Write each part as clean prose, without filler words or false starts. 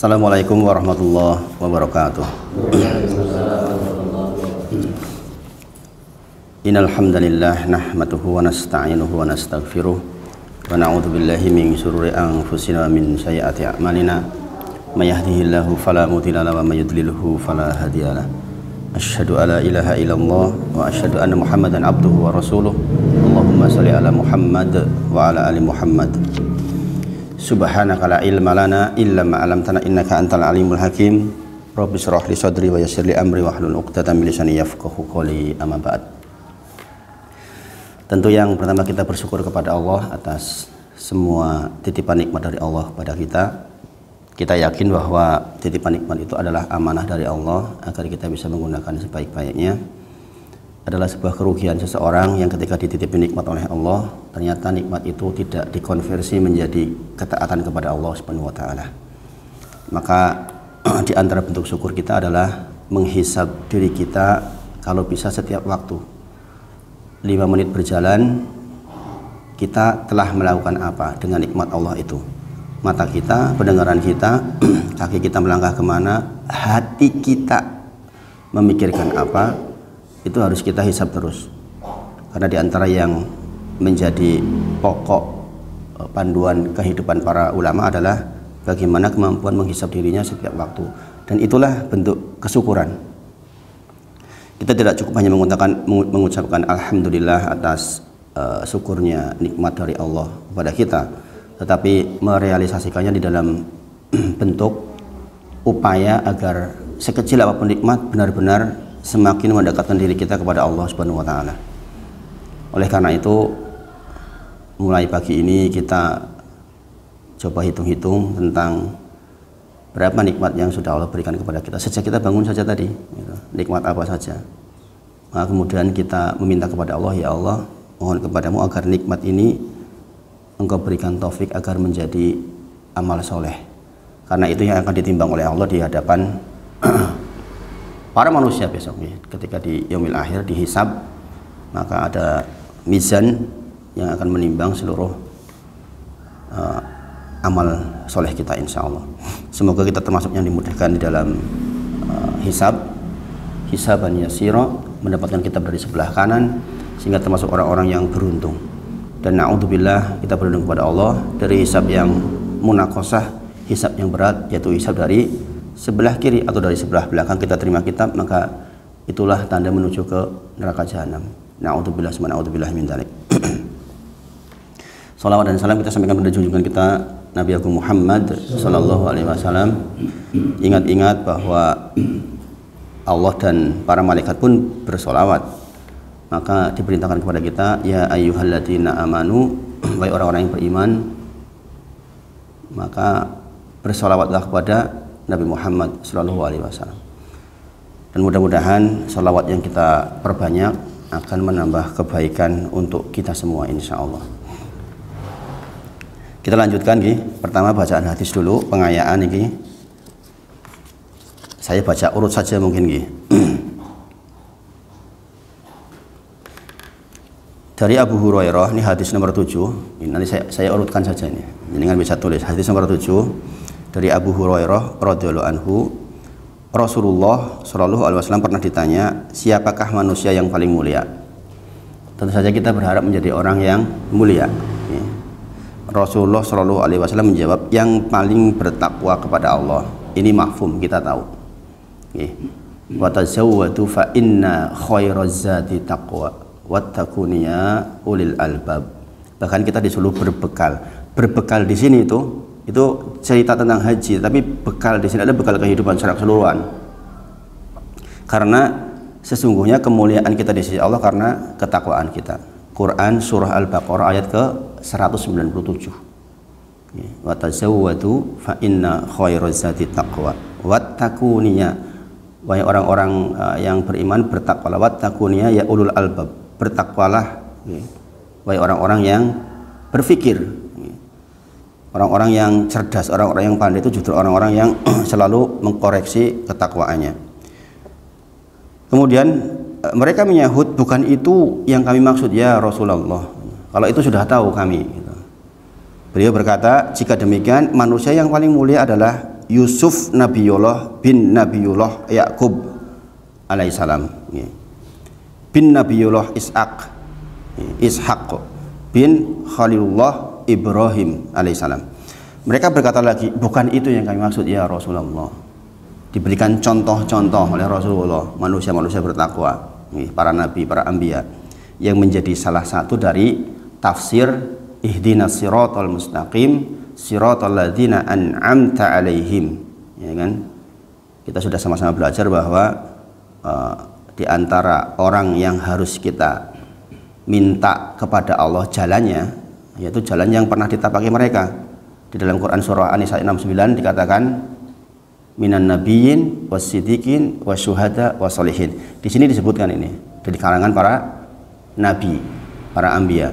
Assalamualaikum warahmatullahi wabarakatuh. Innal hamdalillah nahmaduhu wa nasta'inuhu wa nastaghfiruh wa na'udzu billahi min shururi anfusina wa min sayyiati a'malina. May yahdihillahu fala mudilla lahu wa may yudlilhu fala hadiyalah. Asyhadu alla ilaha illallah wa asyhadu anna Muhammadan abduhu wa rasuluh. Allahumma shalli ala Muhammad wa ala ali Muhammad. Subhanaka la ilma lana illa ma 'allamtana innaka antal alimul hakim. Rabbi shrah li sadri wa yassir li amri wahlul 'uqdatam min lisani yafqahu qawli. Amma ba'd. Tentu yang pertama kita bersyukur kepada Allah atas semua titipan nikmat dari Allah pada kita. Kita yakin bahwa titipan nikmat itu adalah amanah dari Allah agar kita bisa menggunakan sebaik-baiknya. Adalah sebuah kerugian seseorang yang ketika dititipin nikmat oleh Allah ternyata nikmat itu tidak dikonversi menjadi ketaatan kepada Allah Subhanahu wa taala. Maka di antara bentuk syukur kita adalah menghisab diri kita kalau bisa setiap waktu. 5 menit berjalan kita telah melakukan apa dengan nikmat Allah itu. Mata kita, pendengaran kita, kaki kita melangkah kemana, hati kita memikirkan apa, itu harus kita hisab terus. Karena di antara yang menjadi pokok panduan kehidupan para ulama adalah bagaimana kemampuan menghisab dirinya setiap waktu. Dan itulah bentuk kesyukuran. Kita tidak cukup hanya mengucapkan alhamdulillah atas syukurnya nikmat dari Allah kepada kita, tetapi merealisasikannya di dalam bentuk upaya agar sekecil apapun nikmat benar-benar semakin mendekatkan diri kita kepada Allah Subhanahu wa taala. Oleh karena itu, mulai pagi ini kita coba hitung-hitung tentang berapa nikmat yang sudah Allah berikan kepada kita sejak kita bangun saja tadi, gitu. Nikmat apa saja. Maka kemudian kita meminta kepada Allah, ya Allah, mohon kepadamu agar nikmat ini Engkau berikan taufik agar menjadi amal soleh. Karena itu yang akan ditimbang oleh Allah di hadapan para manusia besok, ketika di yaumil akhir dihisab, maka ada mizan yang akan menimbang seluruh amal soleh kita, insya Allah. Semoga kita termasuk yang dimudahkan di dalam hisaban yasira, mendapatkan kitab dari sebelah kanan, sehingga termasuk orang-orang yang beruntung. Dan na'udzubillah, kita berlindung kepada Allah dari hisab yang munakosah, hisab yang berat, yaitu hisab dari sebelah kiri atau dari sebelah belakang kita terima kitab, maka itulah tanda menuju ke neraka jahanam. Na'udzubillah summa na'udzubillah min dzalik. Salawat dan salam kita sampaikan pada junjungan kita Nabi Agung Muhammad sallallahu alaihi wasallam. Ingat-ingat bahwa Allah dan para malaikat pun bersolawat. Maka diperintahkan kepada kita, ya ayyuhalladzina amanu, wahai orang-orang yang beriman, maka bersolawatlah kepada Nabi Muhammad sallallahu alaihi wasallam. Dan mudah-mudahan salawat yang kita perbanyak akan menambah kebaikan untuk kita semua, insya Allah. Kita lanjutkan, pertama bacaan hadis dulu, pengayaan ini. Saya baca urut saja mungkin, dari Abu Hurairah, ini hadis nomor 7. Ini nanti saya urutkan saja ini. Jangan bisa tulis. Hadis nomor 7 dari Abu Hurairah radhiyallahu anhu, Rasulullah shallallahu alaihi wasallam pernah ditanya, siapakah manusia yang paling mulia? Tentu saja kita berharap menjadi orang yang mulia. Rasulullah shallallahu alaihi wasallam menjawab, yang paling bertakwa kepada Allah. Ini mafhum, kita tahu. Wa tazawwadu fa inna khairaz zati taqwa wattaquniya ulil albab. Bahkan kita disuruh berbekal. Berbekal di sini itu cerita tentang haji, tapi bekal di sini ada bekal kehidupan secara keseluruhan. Karena sesungguhnya kemuliaan kita di sisi Allah karena ketakwaan kita. Quran surah Al-Baqarah ayat ke 197. Wa tazawwadu fa inna khairaz zati taqwa wattaquniya, wahai orang-orang yang beriman bertakwalah, wattaquniya ya ulul albab, bertakwalah wahai orang-orang yang berpikir. Orang-orang yang cerdas, orang-orang yang pandai itu justru orang-orang yang selalu mengkoreksi ketakwaannya. Kemudian mereka menyahut, bukan itu yang kami maksud ya Rasulullah. Kalau itu sudah tahu kami. Beliau berkata, jika demikian manusia yang paling mulia adalah Yusuf Nabiullah bin Nabiullah Yakub alaihissalam, bin Nabiullah Ishaq bin Khalilullah Ibrahim alaihissalam. Mereka berkata lagi, bukan itu yang kami maksud ya Rasulullah. Diberikan contoh-contoh oleh Rasulullah manusia-manusia bertakwa, para nabi, para anbiya, yang menjadi salah satu dari tafsir ihdinas siratal mustaqim siratal ladzina an'amta alaihim, ya kan? Kita sudah sama-sama belajar bahwa di antara orang yang harus kita minta kepada Allah jalannya, yaitu jalan yang pernah ditapaki mereka. Di dalam Quran surah An-Nisa 69 dikatakan minan nabiyyin wasiddiqin wasyuhada wasolihin. Di sini disebutkan ini dari kalangan para nabi, para anbiya.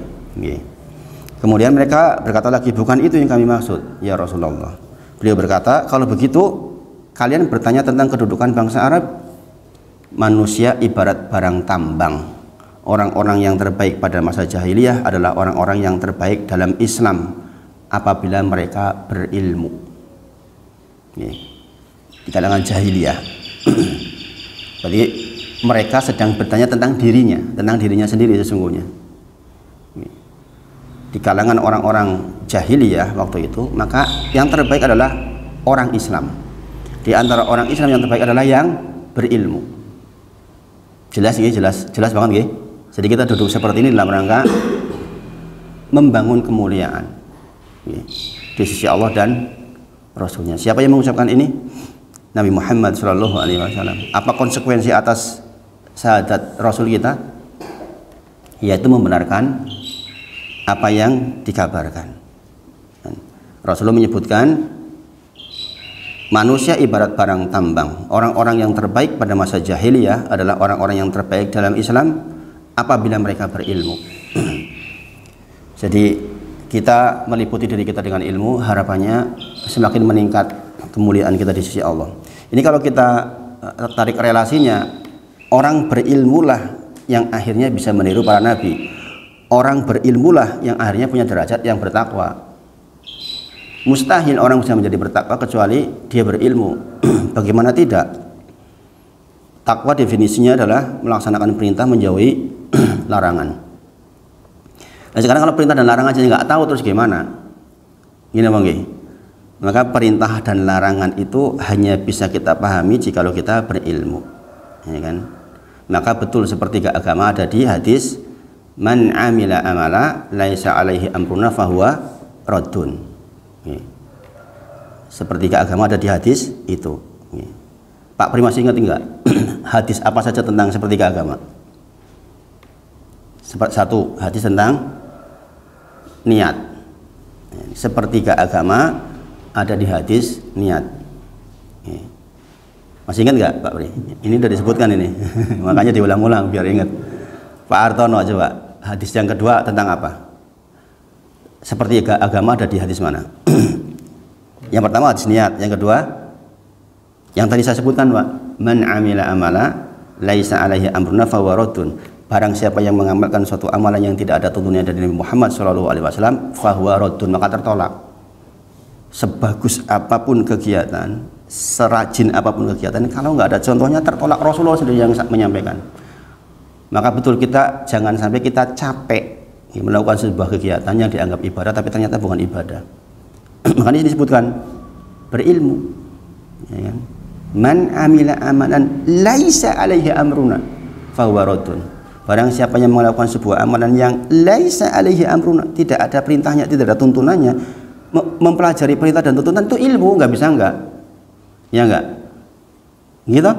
Kemudian mereka berkata lagi, bukan itu yang kami maksud ya Rasulullah. Beliau berkata, kalau begitu kalian bertanya tentang kedudukan bangsa Arab. Manusia ibarat barang tambang. Orang-orang yang terbaik pada masa jahiliyah adalah orang-orang yang terbaik dalam Islam apabila mereka berilmu. Di kalangan jahiliyah. Jadi mereka sedang bertanya tentang dirinya sendiri sesungguhnya. Di kalangan orang-orang jahiliyah waktu itu, maka yang terbaik adalah orang Islam. Di antara orang Islam yang terbaik adalah yang berilmu. Jelas ya, jelas banget ya. Jadi kita duduk seperti ini dalam rangka membangun kemuliaan di sisi Allah dan Rasulnya. Siapa yang mengucapkan ini? Nabi Muhammad SAW. Apa konsekuensi atas syahadat Rasul kita? Yaitu membenarkan apa yang dikabarkan. Rasulullah menyebutkan manusia ibarat barang tambang. Orang-orang yang terbaik pada masa jahiliyah adalah orang-orang yang terbaik dalam Islam apabila mereka berilmu. Jadi kita meliputi diri kita dengan ilmu, harapannya semakin meningkat kemuliaan kita di sisi Allah. Ini kalau kita tarik relasinya, orang berilmulah yang akhirnya bisa meniru para nabi. Orang berilmulah yang akhirnya punya derajat yang bertakwa. Mustahil orang bisa menjadi bertakwa kecuali dia berilmu. Bagaimana tidak? Takwa definisinya adalah melaksanakan perintah, menjauhi larangan. Nah sekarang kalau perintah dan larangan aja nggak tahu, terus gimana? Gini bang, maka perintah dan larangan itu hanya bisa kita pahami jikalau kita berilmu, ya kan? Maka betul sepertiga agama ada di hadis man amila amala laisa alaihi amruna fahuwa raddun. Sepertiga agama ada di hadis itu. Pak Pri masih ingat enggak? Hadis apa saja tentang sepertiga agama? Satu, hadis tentang niat. Sepertiga agama ada di hadis niat. Masih ingat nggak Pak Pri? Ini sudah disebutkan ini. Makanya diulang-ulang biar ingat. Pak Artono coba, hadis yang kedua tentang apa? Sepertiga agama ada di hadis mana? Yang pertama hadis niat, yang kedua yang tadi saya sebutkan Pak, man amila amala laisa alaihi amruna fahuwa raddun. Barang siapa yang mengamalkan suatu amalan yang tidak ada tuntunannya dari Nabi Muhammad SAW, fahuwa raddun, maka tertolak. Sebagus apapun kegiatan, serajin apapun kegiatan, kalau nggak ada contohnya tertolak. Rasulullah sendiri yang menyampaikan. Maka betul kita jangan sampai kita capek melakukan sebuah kegiatan yang dianggap ibadah tapi ternyata bukan ibadah. Makanya disebutkan berilmu, ya kan? Man amila amalan laisa alaihi amruna fahuwa raddun. Barang siapa yang melakukan sebuah amalan yang laisa alaihi amruna, tidak ada perintahnya, tidak ada tuntunannya, mempelajari perintah dan tuntunan itu ilmu, nggak bisa enggak? Ya enggak? Gitu?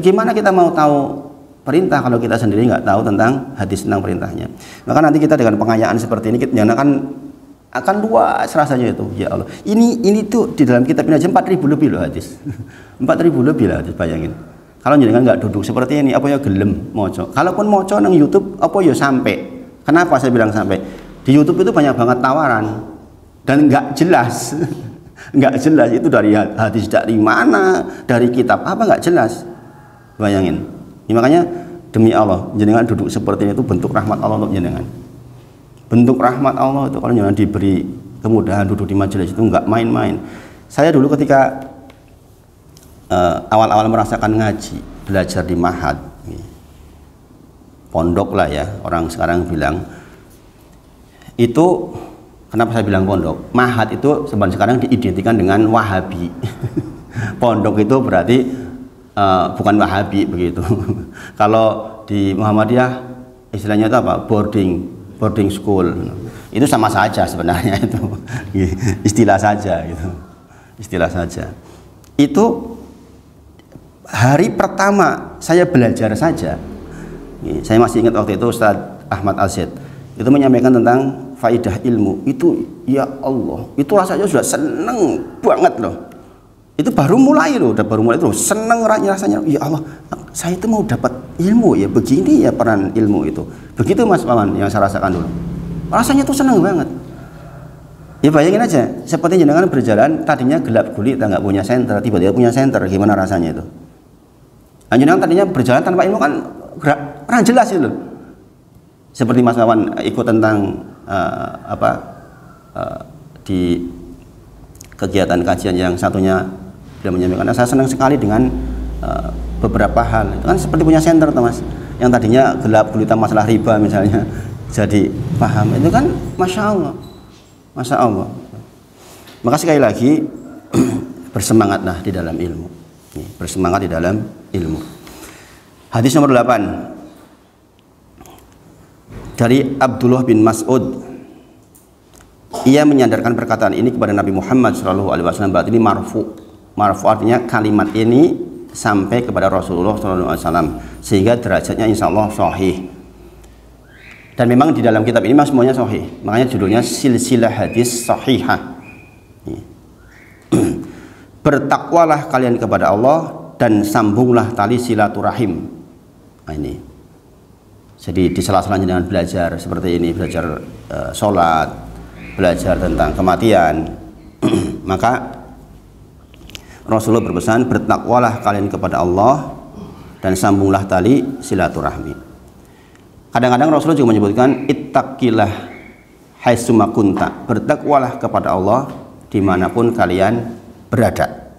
Gimana kita mau tahu perintah kalau kita sendiri nggak tahu tentang hadis tentang perintahnya? Maka nanti kita dengan pengayaan seperti ini kita akan luas rasanya itu. Ya Allah, ini tuh di dalam kitab ini aja 4.000 lebih loh hadis. 4.000 lebih lah hadis, bayangin. Kalau jenengan nggak duduk seperti ini, apa ya gelem moco. Kalaupun moco nang YouTube, apa ya sampai. Kenapa saya bilang sampai? Di YouTube itu banyak banget tawaran dan nggak jelas, nggak jelas itu dari hadis dari mana, dari kitab apa, nggak jelas. Bayangin. Ya, makanya demi Allah, jenengan duduk seperti ini itu bentuk rahmat Allah untuk jenengan. Bentuk rahmat Allah itu kalau jenengan diberi kemudahan duduk di majelis itu nggak main-main. Saya dulu ketika awal-awal merasakan ngaji, belajar di Ma'had, pondok lah ya, orang sekarang bilang. Itu kenapa saya bilang pondok? Ma'had itu sekarang diidentikan dengan Wahabi. Pondok itu berarti bukan Wahabi begitu. Kalau di Muhammadiyah istilahnya itu apa? Boarding school. Itu sama saja sebenarnya itu. Istilah saja gitu. Istilah saja. Itu hari pertama saya belajar saja, saya masih ingat waktu itu Ustaz Ahmad Al-Zaid itu menyampaikan tentang faidah ilmu. Itu ya Allah, itu rasanya sudah seneng banget loh. Itu baru mulai loh, seneng rasanya. Ya Allah, saya itu mau dapat ilmu ya, begini ya peran ilmu itu. Begitu Mas Paman yang saya rasakan dulu. Rasanya tuh seneng banget. Ya bayangin aja, seperti jenengan berjalan tadinya gelap gulita, nggak punya senter, tiba-tiba punya senter, gimana rasanya itu? Jenengan tadinya berjalan tanpa ilmu kan kurang jelas itu. Seperti Mas Wawan ikut tentang di kegiatan kajian yang satunya dia menyampaikan, saya senang sekali dengan beberapa hal. Itu kan seperti punya senter, Mas. Yang tadinya gelap gulita masalah riba misalnya, jadi paham. Itu kan Masya Allah. Masya Allah. Maka sekali lagi bersemangatlah di dalam ilmu. Bersemangat di dalam ilmu. Hadis nomor 8 dari Abdullah bin Mas'ud. Ia menyandarkan perkataan ini kepada Nabi Muhammad SAW. Berarti ini marfu. Marfu artinya kalimat ini sampai kepada Rasulullah SAW, sehingga derajatnya insya Allah sahih. Dan memang di dalam kitab ini memang semuanya sahih. Makanya judulnya silsilah hadis sahihah. Bertakwalah kalian kepada Allah dan sambunglah tali silaturahim. Nah, ini. Jadi di sela-sela dengan belajar seperti ini, belajar sholat, belajar tentang kematian, maka Rasulullah berpesan, bertakwalah kalian kepada Allah dan sambunglah tali silaturahmi. Kadang-kadang Rasulullah juga menyebutkan ittaqillah haitsuma kunta, bertakwalah kepada Allah dimanapun kalian berada,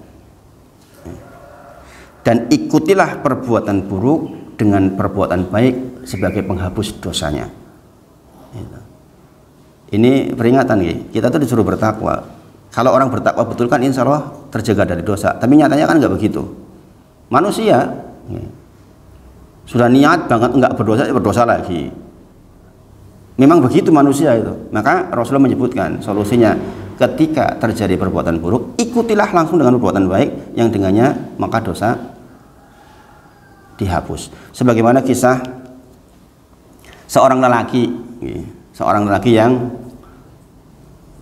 dan ikutilah perbuatan buruk dengan perbuatan baik sebagai penghapus dosanya. Ini peringatan nih, kita tuh disuruh bertakwa. Kalau orang bertakwa betul kan insya Allah terjaga dari dosa. Tapi nyatanya kan nggak begitu. Manusia sudah niat banget nggak berdosa, berdosa lagi. Memang begitu manusia itu. Maka Rasulullah menyebutkan solusinya, ketika terjadi perbuatan buruk, ikutilah langsung dengan perbuatan baik yang dengannya maka dosa dihapus. Sebagaimana kisah seorang lelaki yang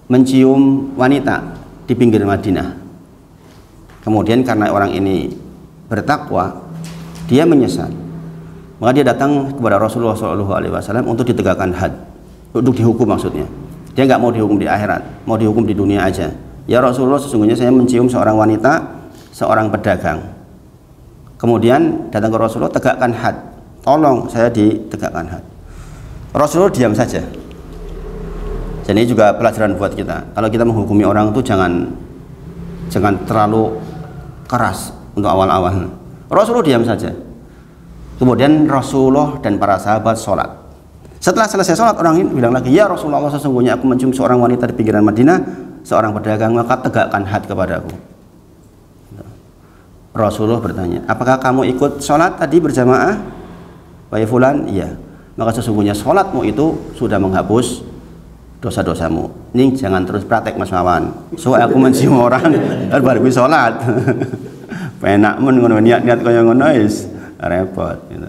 mencium wanita di pinggir Madinah. Kemudian karena orang ini bertakwa, dia menyesal. Maka dia datang kepada Rasulullah SAW untuk ditegakkan had, untuk dihukum maksudnya. Dia nggak mau dihukum di akhirat, mau dihukum di dunia aja. Ya Rasulullah, sesungguhnya saya mencium seorang wanita, seorang pedagang. Kemudian datang ke Rasulullah, tegakkan had, tolong saya ditegakkan had. Rasulullah diam saja. Dan ini juga pelajaran buat kita. Kalau kita menghukumi orang itu jangan terlalu keras untuk awal-awal. Rasulullah diam saja. Kemudian Rasulullah dan para sahabat sholat. Setelah selesai sholat, orang ini bilang lagi, ya Rasulullah, sesungguhnya aku mencium seorang wanita di pinggiran Madinah, seorang pedagang, maka tegakkan had kepadaku. Rasulullah bertanya, apakah kamu ikut sholat tadi berjamaah? Wahai fulan, iya. Maka sesungguhnya sholatmu itu sudah menghapus dosa-dosamu. Ini jangan terus praktek Mas Wawan. Soalnya aku mencium orang baru bisa sholat. Penak men ngono niat-niat kaya ngono wis repot gitu.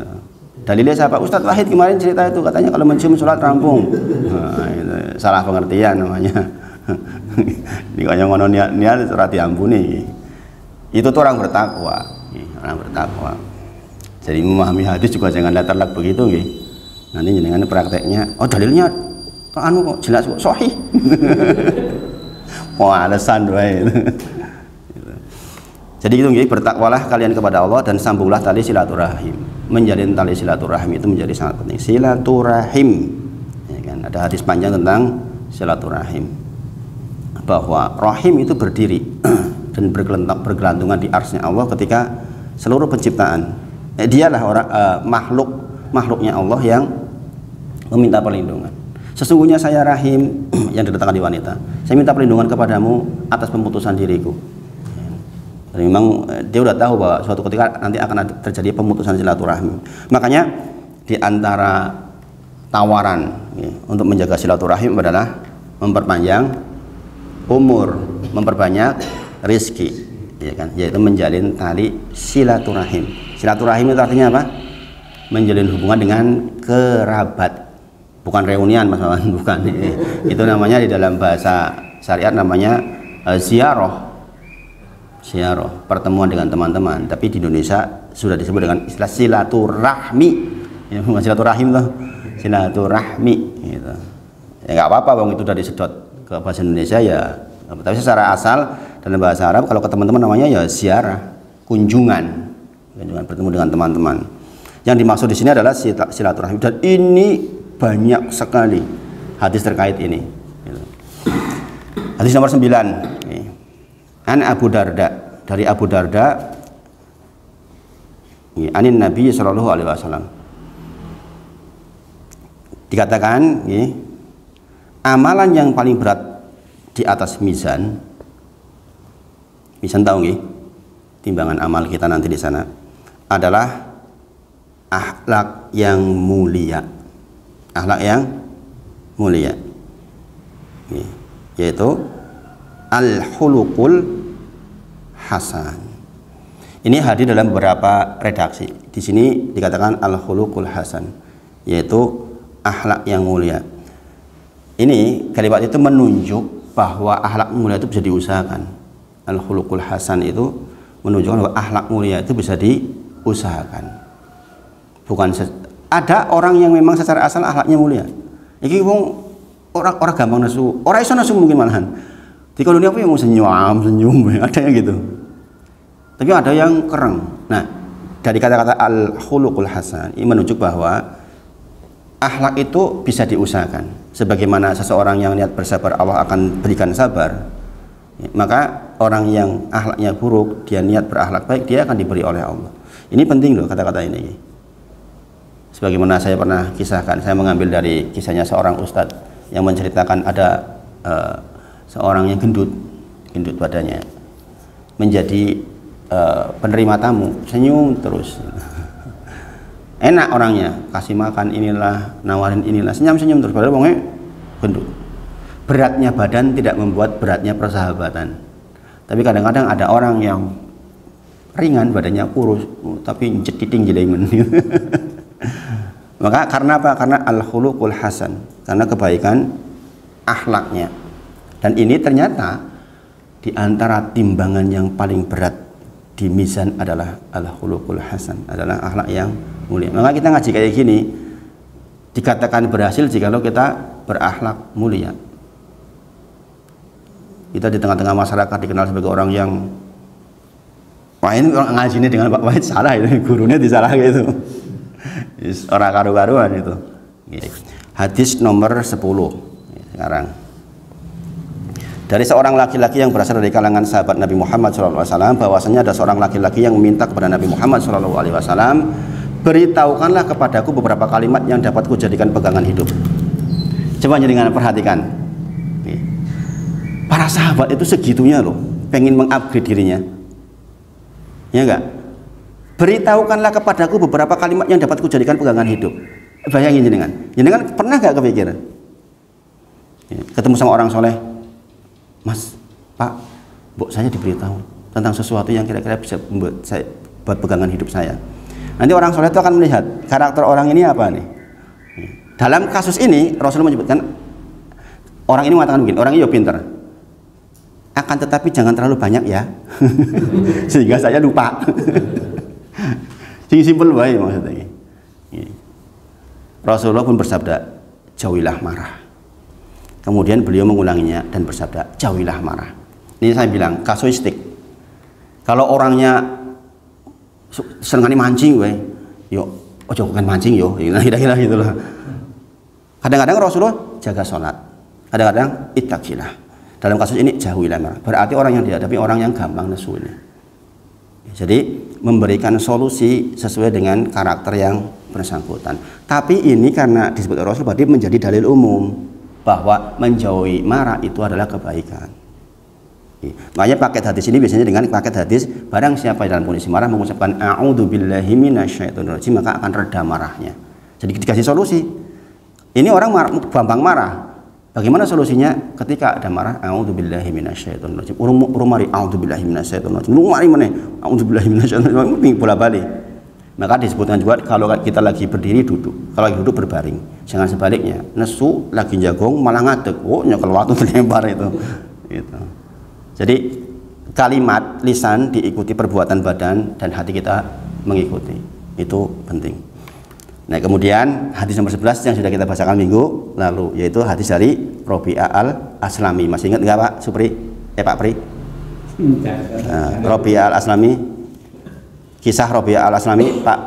Dalilnya siapa? Ustadz Wahid kemarin cerita itu, katanya kalau mencium sholat rampung. Nah, itu salah pengertian namanya. Ini kaya ngono niat-niat ora diampuni. Itu tuh orang bertakwa, orang bertakwa. Jadi memahami hadis juga jangan letter-let begitu nggih. Nanti jenengan prakteknya, oh dalilnya anu kok jelas kok sahih. Wah, alasan wae. Jadi itu nggih, bertakwalah kalian kepada Allah dan sambunglah tali silaturahim. Menjalin tali silaturahim itu menjadi sangat penting. Silaturahim. Ya kan, ada hadis panjang tentang silaturahim. bahwa rahim itu berdiri dan bergelantungan di arsy-Nya Allah ketika seluruh penciptaan dialah orang makhluknya Allah yang meminta perlindungan. Sesungguhnya saya rahim yang diletakkan di wanita. Saya minta perlindungan kepadamu atas pemutusan diriku. Dan memang dia sudah tahu bahwa suatu ketika nanti akan terjadi pemutusan silaturahmi. Makanya di antara tawaran untuk menjaga silaturahim adalah memperpanjang umur, memperbanyak rizki, ya kan? Yaitu menjalin tali silaturahim. Silaturahim itu artinya apa? Menjalin hubungan dengan kerabat, bukan reunian Mas Mawan, bukan. Itu namanya di dalam bahasa syariat namanya ziarah, pertemuan dengan teman-teman. Tapi di Indonesia sudah disebut dengan istilah silaturahmi, ya, bukan silaturahim loh, silaturahmi gitu. Ya nggak apa-apa bang, itu dari sedot ke bahasa Indonesia ya, tapi secara asal dalam bahasa Arab kalau ke teman-teman namanya ya ziarah, kunjungan bertemu dengan teman-teman. Yang dimaksud di sini adalah silaturahim, dan ini banyak sekali hadis terkait ini. Hadis nomor 9. An Abu Darda, dari Abu Darda, anin Nabi Shallallahu Alaihi Wasallam, dikatakan, amalan yang paling berat di atas mizan tahu nggih, timbangan amal kita nanti di sana adalah akhlak yang mulia, yaitu al-khuluqul hasan. Ini hadir dalam beberapa redaksi. Di sini dikatakan al-khuluqul hasan, yaitu akhlak yang mulia. Ini kalimat itu menunjuk bahwa akhlak mulia itu bisa diusahakan. Al-khuluqul hasan itu menunjukkan bahwa akhlak mulia itu bisa diusahakan. Bukan ada orang yang memang secara asal akhlaknya mulia. Iki wong orang gampang nesu, orang iso nesu mungkin malahan. Di kalau dia apa yang mau senyum, ada yang gitu. Tapi ada yang kereng. Nah, dari kata-kata al-khuluqul hasan ini menunjuk bahwa akhlak itu bisa diusahakan. Sebagaimana seseorang yang niat bersabar Allah akan berikan sabar, maka orang yang akhlaknya buruk, dia niat berakhlak baik, dia akan diberi oleh Allah. Ini penting loh kata-kata ini. Sebagaimana saya pernah kisahkan, saya mengambil dari kisahnya seorang ustadz yang menceritakan ada seorang yang gendut badannya, menjadi penerima tamu, senyum terus. Enak orangnya, kasih makan inilah, nawarin inilah, senyum terus, padahal wongnya gendut. Beratnya badan tidak membuat beratnya persahabatan. Tapi kadang-kadang ada orang yang ringan badannya, kurus tapi jetiting jelemen. Maka karena apa? Karena al-khuluqul hasan, karena kebaikan akhlaknya. Dan ini ternyata di antara timbangan yang paling berat di mizan adalah al-khuluqul hasan, adalah akhlak yang mulia. Maka kita ngaji kayak gini dikatakan berhasil jikalau kita berakhlak mulia. Kita di tengah-tengah masyarakat dikenal sebagai orang yang, wah ini orang ngaji ini dengan Pak Wahid salah, itu gurunya disalah gitu. Orang karu-karuan itu. Hadis nomor 10 sekarang. Dari seorang laki-laki yang berasal dari kalangan sahabat Nabi Muhammad SAW, bahwasanya ada seorang laki-laki yang meminta kepada Nabi Muhammad SAW, beritahukanlah kepadaku beberapa kalimat yang dapat kujadikan pegangan hidup. Coba jangan perhatikan. Para sahabat itu segitunya loh, pengen mengupgrade dirinya. Ya enggak? Beritahukanlah kepadaku beberapa kalimat yang dapat kujadikan pegangan hidup. Bayangin jenengan pernah gak kepikiran ketemu sama orang soleh, Mas, Pak, Bu, saya diberitahu tentang sesuatu yang kira-kira bisa membuat saya buat pegangan hidup saya. Nanti orang soleh itu akan melihat karakter orang ini apa nih. Dalam kasus ini Rasulullah menyebutkan orang ini mengatakan begini, orang ini ya pinter, akan tetapi jangan terlalu banyak ya, sehingga saya lupa. Sing simpel bae maksudnya. Rasulullah pun bersabda, jauhilah marah. Kemudian beliau mengulanginya dan bersabda, jauhilah marah. Ini saya bilang kasuistik. Kalau orangnya senengane mancing wae, yo ojo kan mancing yo, kira-kira gitulah. Kadang-kadang Rasulullah jaga sholat, kadang-kadang ittaqillah. Dalam kasus ini jauhilah marah. Berarti orang yang dihadapi orang yang gampang nesu ini. Jadi memberikan solusi sesuai dengan karakter yang bersangkutan. Tapi ini karena disebut Rasul berarti menjadi dalil umum bahwa menjauhi marah itu adalah kebaikan. Makanya paket hadis ini biasanya dengan paket hadis barang siapa dalam kondisi marah mengucapkan a'udzubillahi minasyaitonirrajim maka akan reda marahnya. Jadi dikasih solusi. Ini orang gampang marah. Bagaimana solusinya? Ketika ada marah, a'udzubillahi minasyaitonirrajim. Urung mari a'udzubillahi minasyaitonirrajim. Lu mari meneh a'udzubillahi minasyaitonirrajim bola balik. Maka disebutkan juga kalau kita lagi berdiri duduk, kalau lagi duduk berbaring. Jangan sebaliknya. Nesu lagi jagong malah ngadeg. Oh, nyekel watu dilempar itu. Gitu. Jadi kalimat lisan diikuti perbuatan badan dan hati kita mengikuti. Itu penting. Nah, kemudian hadis nomor 11 yang sudah kita bacakan minggu lalu yaitu hadis dari Robi'ah al-Aslami. Masih ingat enggak Pak Supri? Pak Pri? Robi'ah al-Aslami. Kisah Robi'ah al-Aslami, Pak.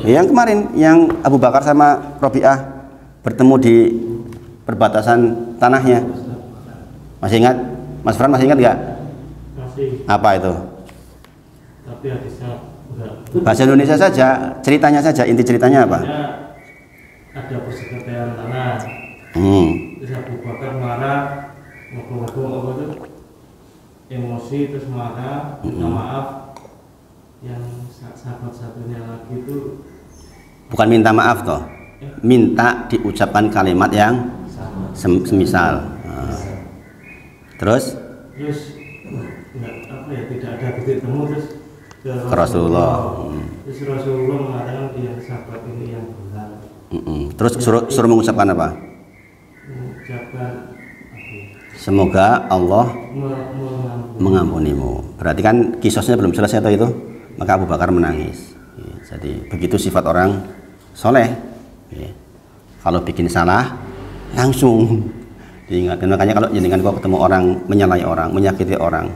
Yang kemarin yang Abu Bakar sama Robi'ah bertemu di perbatasan tanahnya. Masih ingat? Mas Fran masih ingat nggak? Masih. Apa itu? Tapi hadisnya enggak. Bahasa Indonesia saja, ceritanya saja, inti ceritanya apa? Ada persekongkolan tanah. Terus Abu Bakar marah, ngobrol-ngobrol apa itu? Emosi terus marah, minta maaf. Yang sahabat-sahabatnya lagi itu bukan minta maaf toh, minta diucapkan kalimat yang semisal. Terus enggak apa ya, tidak ada titik temu terus ke Rasulullah. Terus Rasulullah mengatakan yang sahabat ini yang benar. Terus suruh mengucapkan apa? Mengucapkan semoga Allah mengampunimu. Berarti kan kisosnya belum selesai atau itu? Maka Abu Bakar menangis. Jadi begitu sifat orang soleh. Kalau bikin salah langsung diingatkan. Makanya kalau jenengan kau ketemu orang menyalahi orang, menyakiti orang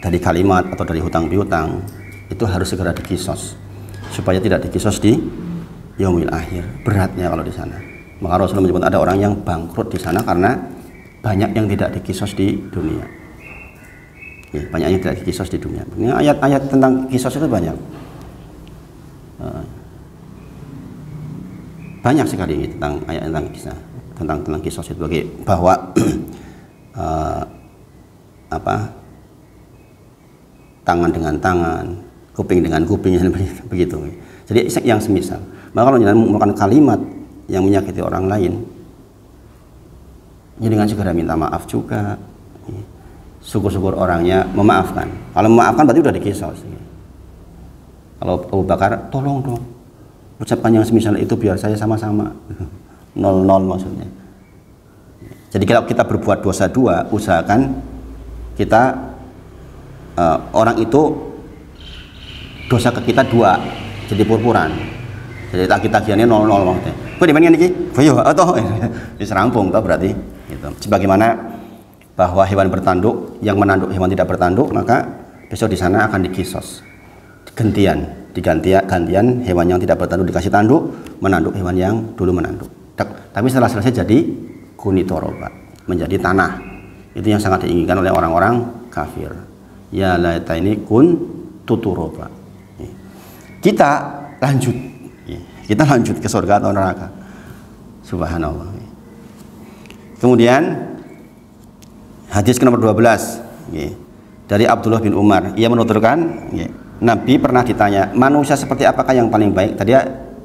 dari kalimat atau dari hutang piutang, itu harus segera dikisos supaya tidak dikisos di yaumil akhir. Beratnya kalau di sana. Maka Rasulullah menyebut ada orang yang bangkrut di sana karena banyak yang tidak dikisos di dunia. Banyak yang tidak dikisos di dunia. Ini ayat-ayat tentang kisos itu banyak. Banyak sekali tentang ayat tentang kisah. Tentang kisos itu bahwa tangan dengan tangan, kuping dengan kuping begitu. Jadi yang semisal. Maka kalau jangan menggunakan kalimat yang menyakiti orang lain, jangan segera minta maaf juga. Syukur-syukur orangnya memaafkan. Kalau memaafkan berarti udah dikisos. Kalau Abu Bakar, tolong dong ucapan yang semisal itu biar saya sama-sama. 0-0 maksudnya. Jadi kalau kita berbuat dosa dua, usahakan kita orang itu dosa ke kita dua, jadi purpuran. Jadi tagih-tagihannya 0-0 maksudnya. Kok dimainin iki? Boyo atau diserampung toh berarti gitu. Sebagaimana bahwa hewan bertanduk yang menanduk hewan tidak bertanduk, maka besok di sana akan dikisos. Gantian hewan yang tidak bertanduk dikasih tanduk, menanduk hewan yang dulu menanduk. Tapi setelah selesai jadi kunitoroba, menjadi tanah. Itu yang sangat diinginkan oleh orang-orang kafir. Ya laita ini kun tuturoba. Kita lanjut ke surga atau neraka. Subhanallah. Kemudian hadis ke nomor 12 dari Abdullah bin Umar, ia menuturkan Nabi pernah ditanya manusia seperti apakah yang paling baik. Tadi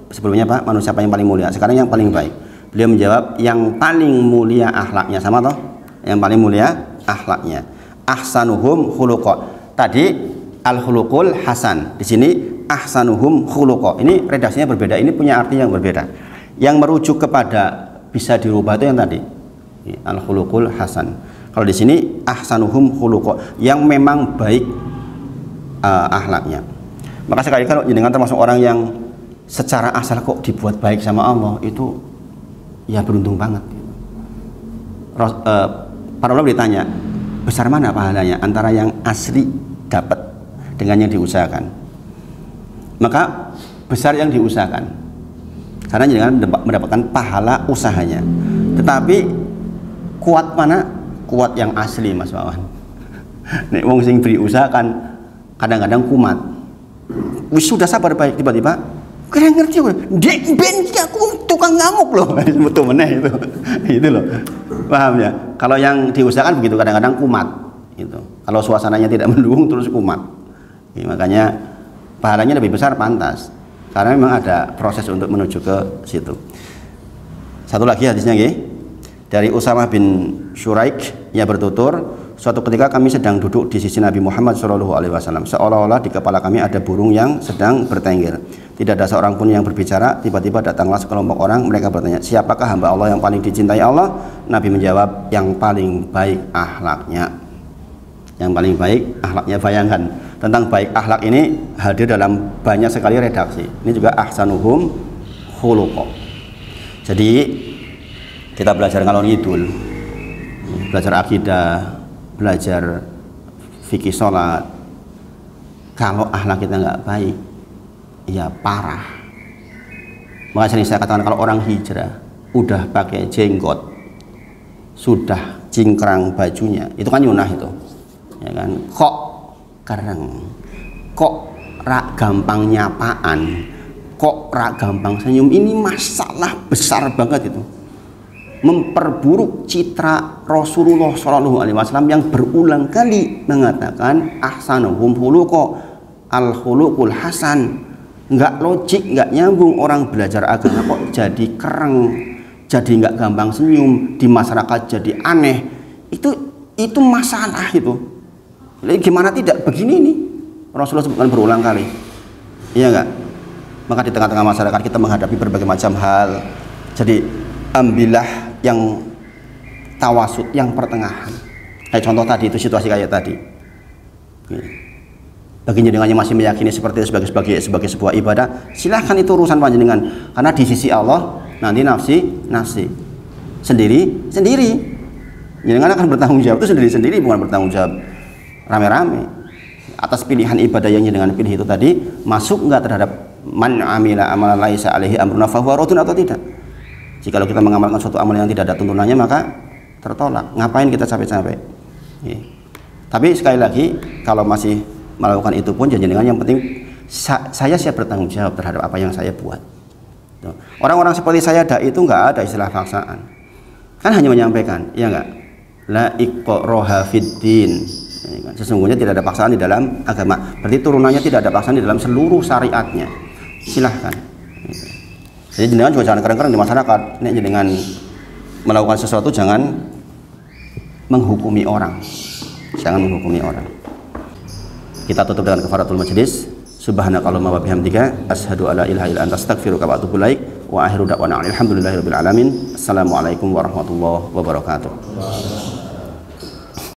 sebelumnya Pak, manusia apa yang paling mulia, sekarang yang paling baik. Beliau menjawab yang paling mulia akhlaknya. Sama toh? Yang paling mulia akhlaknya. Ahsanuhum khuluqa. Tadi al-khuluqul hasan. Di sini ahsanuhum khuluqa. Ini redaksinya berbeda. Ini punya arti yang berbeda. Yang merujuk kepada bisa dirubah itu yang tadi. Al-khuluqul hasan. Kalau di sini ahsanuhum khuluqa, yang memang baik akhlaknya. Maka sekali kalau jenengan termasuk orang yang secara asal kok dibuat baik sama Allah, itu ya beruntung banget. Para ulama ditanya, besar mana pahalanya antara yang asli dapat dengan yang diusahakan? Maka besar yang diusahakan, karena jenengan mendapatkan pahala usahanya. Tetapi kuat mana kuat yang asli Mas Wawan. Nek wong sing beri usaha kan kadang-kadang kumat. Wis sudah sabar baik, tiba-tiba kira ngerti gue. Dek ben aku tukang ngamuk loh. Betul meneh itu. Itu loh. Paham ya? Kalau yang diusahakan begitu, kadang-kadang kumat gitu. Kalau suasananya tidak mendukung terus kumat. Ya, makanya pahalanya lebih besar pantas. Karena memang ada proses untuk menuju ke situ. Satu lagi hadisnya nggih. Dari Usamah bin Syuraik, ia bertutur, suatu ketika kami sedang duduk di sisi Nabi Muhammad SAW, seolah-olah di kepala kami ada burung yang sedang bertengger. Tidak ada seorang pun yang berbicara. Tiba-tiba datanglah sekelompok orang. Mereka bertanya, siapakah hamba Allah yang paling dicintai Allah? Nabi menjawab, yang paling baik akhlaknya. Yang paling baik akhlaknya. Bayangkan, tentang baik akhlak ini hadir dalam banyak sekali redaksi. Ini juga ahsanuhum khuluqa. Jadi kita belajar ngalor ngidul, belajar akidah, belajar fikih sholat. Kalau akhlak kita nggak baik, ya parah. Maka sering saya katakan, kalau orang hijrah udah pakai jenggot, sudah cingkrang bajunya, itu kan nyunah itu, ya kan? Kok kereng, kok rak gampang nyapaan, kok rak gampang senyum, ini masalah besar banget itu. Memperburuk citra Rasulullah SAW yang berulang kali mengatakan ahsanuhum khuluqa, al khuluqul hasan. Nggak logik, nggak nyambung orang belajar agama kok jadi kereng, jadi nggak gampang senyum, di masyarakat jadi aneh. Itu masalah itu. Gimana tidak begini nih? Rasulullah sebutkan berulang kali, iya nggak? Maka di tengah-tengah masyarakat kita menghadapi berbagai macam hal. Jadi ambillah yang tawasud, yang pertengahan. Kayak contoh tadi itu, situasi kayak tadi. Bagi jenengan yang masih meyakini seperti itu sebagai sebuah ibadah, silahkan, itu urusan panjenengan. Karena di sisi Allah nanti nafsi sendiri. Jenengan akan bertanggung jawab itu sendiri, bukan bertanggung jawab rame-rame atas pilihan ibadah yang jenengan pilih itu tadi. Masuk nggak terhadap man amila amalan laisa alaihi amruna fahuwa raddun atau tidak? Jika kita mengamalkan suatu amal yang tidak ada tuntunannya, maka tertolak. Ngapain kita capek-capek? Ya. Tapi sekali lagi, kalau masih melakukan itu pun jenengan, yang penting saya siap bertanggung jawab terhadap apa yang saya buat. Orang-orang seperti saya dai itu nggak ada istilah paksaan, kan hanya menyampaikan, ya nggak? La iqraha fiddin. Sesungguhnya tidak ada paksaan di dalam agama. Berarti turunannya tidak ada paksaan di dalam seluruh syariatnya. Silahkan. Jadi jenengan juga jangan keren-keren di masyarakat. Nek jenengan melakukan sesuatu, jangan menghukumi orang. Jangan menghukumi orang. Kita tutup dengan kafaratul majlis. Subhanakallahumma wa bihamdika asyhadu alla ilaha illa anta astaghfiruka wa atubu ilaik. Wa akhiru da'wana alhamdulillahirabbil alamin. Assalamualaikum warahmatullahi wabarakatuh.